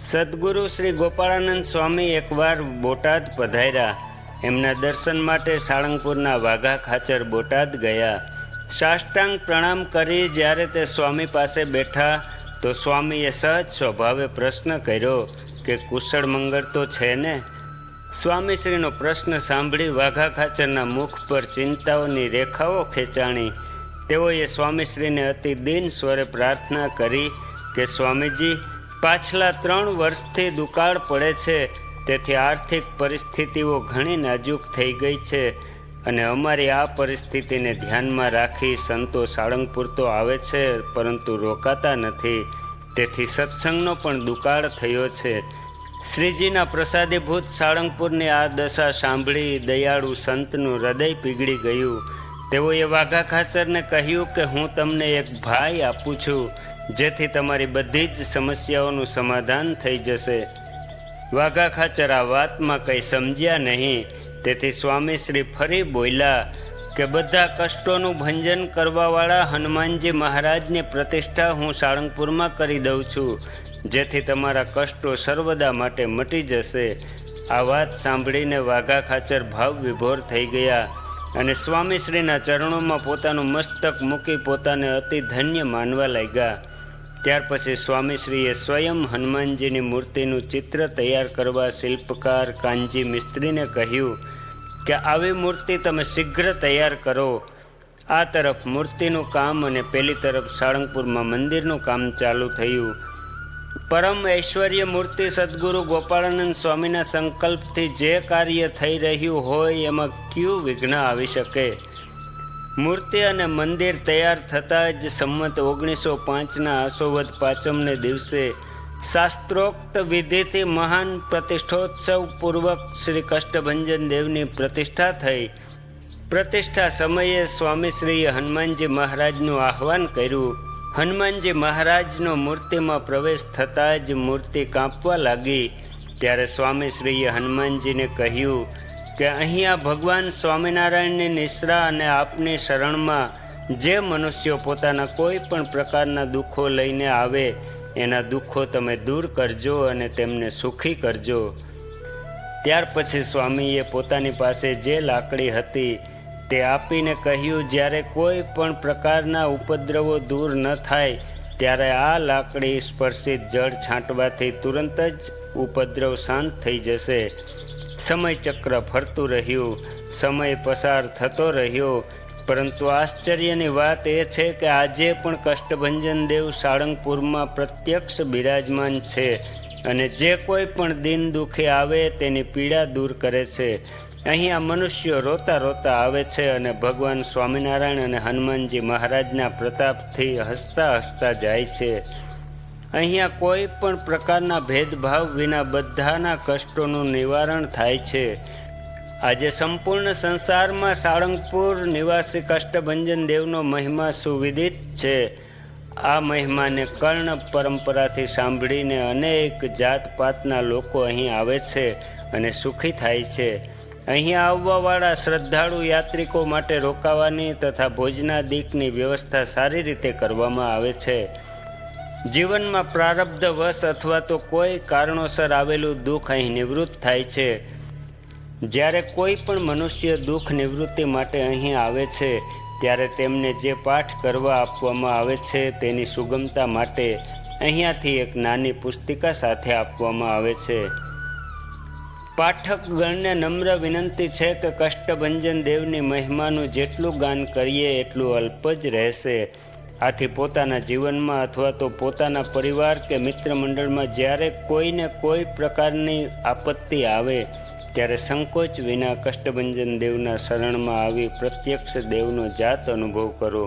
સદગુરુ શ્રી ગોપાળાનંદ સ્વામી એકવાર બોટાદ પધાર્યા. એમના દર્શન માટે સાળંગપુરના વાઘા ખાચર બોટાદ ગયા. સાષ્ટાંગ પ્રણામ કરી જ્યારે તે સ્વામી પાસે બેઠા તો સ્વામીએ સહજ સ્વભાવે પ્રશ્ન કર્યો કે કુશળ મંગળ તો છે ને? સ્વામીશ્રીનો પ્રશ્ન સાંભળી વાઘા ખાચરના મુખ પર ચિંતાઓની રેખાઓ ખેંચાણી. તેઓએ સ્વામીશ્રીને અતિ દીન સ્વરે પ્રાર્થના કરી કે સ્વામીજી, પાછલા 3 વર્ષથી દુકાળ પડે છે, તેથી આર્થિક પરિસ્થિતિઓ ઘણી નાજુક થઈ ગઈ છે અને અમારી આ પરિસ્થિતિને ધ્યાનમાં રાખી સંતો સાળંગપુર તો આવે છે પરંતુ રોકાતા નથી, તેથી સત્સંગનો પણ દુકાળ થયો છે. શ્રીજીના પ્રસાદીભૂત સાળંગપુરની આ દશા સાંભળી દયાળુ સંતનું હૃદય પીગળી ગયું. તેઓએ વાઘા ખાચરને કહ્યું કે હું તમને એક ભાઈ આપું છું, જેથી તમારી બધી જ સમસ્યાઓનું સમાધાન થઈ જશે. વાઘા ખાચર આ વાતમાં કંઈ સમજ્યા નહીં, તેથી સ્વામીશ્રી ફરી બોલ્યા કે બધા કષ્ટોનું ભંજન કરવાવાળા હનુમાનજી મહારાજની પ્રતિષ્ઠા હું સાળંગપુરમાં કરી દઉં છું, જેથી તમારા કષ્ટો સર્વદા માટે મટી જશે. આ વાત સાંભળીને વાઘા ખાચર ભાવ વિભોર થઈ ગયા અને સ્વામીશ્રીના ચરણોમાં પોતાનું મસ્તક મૂકી પોતાને અતિ ધન્ય માનવા લાગ્યા. ત્યાર પછી સ્વામીશ્રીએ સ્વયં હનુમાનજીની મૂર્તિનું ચિત્ર તૈયાર કરવા શિલ્પકાર કાનજી મિસ્ત્રીને કહ્યું કે આવી મૂર્તિ તમે શીઘ્ર તૈયાર કરો. આ તરફ મૂર્તિનું કામ અને પેલી તરફ સાળંગપુરમાં મંદિરનું કામ ચાલુ થયું. પરમ ઐશ્વર્ય મૂર્તિ સદગુરુ ગોપાળાનંદ સ્વામીના સંકલ્પથી જે કાર્ય થઈ રહ્યું હોય એમાં ક્યું વિઘ્ન આવી શકે? મૂર્તિ અને મંદિર તૈયાર થતાં જ સંમત 1905ના આસોવદ પાંચમને દિવસે શાસ્ત્રોક્ત વિધિથી મહાન પ્રતિષ્ઠોત્સવ પૂર્વક શ્રી કષ્ટભંજન દેવની પ્રતિષ્ઠા થઈ. પ્રતિષ્ઠા સમયે સ્વામીશ્રીએ હનુમાનજી મહારાજનું આહ્વાન કર્યું. હનુમાનજી મહારાજનો મૂર્તિમાં પ્રવેશ થતાં જ મૂર્તિ કાંપવા લાગી. ત્યારે સ્વામીશ્રીએ હનુમાનજીને કહ્યું કે અહીંયા ભગવાન સ્વામિનારાયણની નિશ્રા અને આપની શરણમાં જે મનુષ્યો પોતાના કોઈ પણ પ્રકારના દુઃખો લઈને આવે એના દુઃખો તમે દૂર કરજો અને તેમને સુખી કરજો. ત્યાર પછી સ્વામીએ પોતાની પાસે જે લાકડી હતી તે આપીને કહ્યું, જ્યારે કોઈ પણ પ્રકારના ઉપદ્રવો દૂર ન થાય ત્યારે આ લાકડી સ્પર્શિત જળ છાંટવાથી તુરંત જ ઉપદ્રવ શાંત થઈ જશે. સમયચક્ર ફરતું રહ્યું, સમય પસાર થતો રહ્યો, પરંતુ આશ્ચર્યની વાત એ છે કે આજે પણ કષ્ટભંજન દેવ સાળંગપુરમાં પ્રત્યક્ષ બિરાજમાન છે અને જે કોઈ પણ દિન દુઃખી આવે તેની પીડા દૂર કરે છે. અહીંયા મનુષ્યો રોતા રોતા આવે છે અને ભગવાન સ્વામિનારાયણ અને હનુમાનજી મહારાજના પ્રતાપથી હસતા હસતા જાય છે. અહીંયા કોઈ પણ પ્રકારના ભેદભાવ વિના બધાના કષ્ટોનું નિવારણ થાય છે. આજે સંપૂર્ણ સંસારમાં સાળંગપુર નિવાસી કષ્ટભંજન દેવનો મહિમા સુવિદિત છે. આ મહિમાને કર્ણ પરંપરાથી સાંભળીને અનેક જાતપાતના લોકો અહીં આવે છે અને સુખી થાય છે. અહીંયા આવવાવાળા શ્રદ્ધાળુ યાત્રિકો માટે રોકાવાની તથા ભોજનાદિકની વ્યવસ્થા સારી રીતે કરવામાં આવે છે. જીવનમાં પ્રારબ્ધવશ અથવા તો કોઈ કારણોસર આવેલું દુઃખ અહીં નિવૃત્ત થાય છે. જ્યારે કોઈ પણ મનુષ્ય દુઃખ નિવૃત્તિ માટે અહીં આવે છે ત્યારે તેમને જે પાઠ કરવા આપવામાં આવે છે તેની સુગમતા માટે અહીંયાથી એક નાની પુસ્તિકા સાથે આપવામાં આવે છે. પાઠકગણને નમ્ર વિનંતી છે કે કષ્ટભંજન દેવની મહિમાનું જેટલું ગાન કરીએ એટલું અલ્પ જ રહેશે. આથી પોતાના જીવનમાં અથવા તો પોતાના પરિવાર કે મિત્ર મંડળમાં જ્યારે કોઈને કોઈ પ્રકારની આપત્તિ આવે ત્યારે સંકોચ વિના કષ્ટભંજન દેવના શરણમાં આવી પ્રત્યક્ષ દેવનો જાત અનુભવ કરો.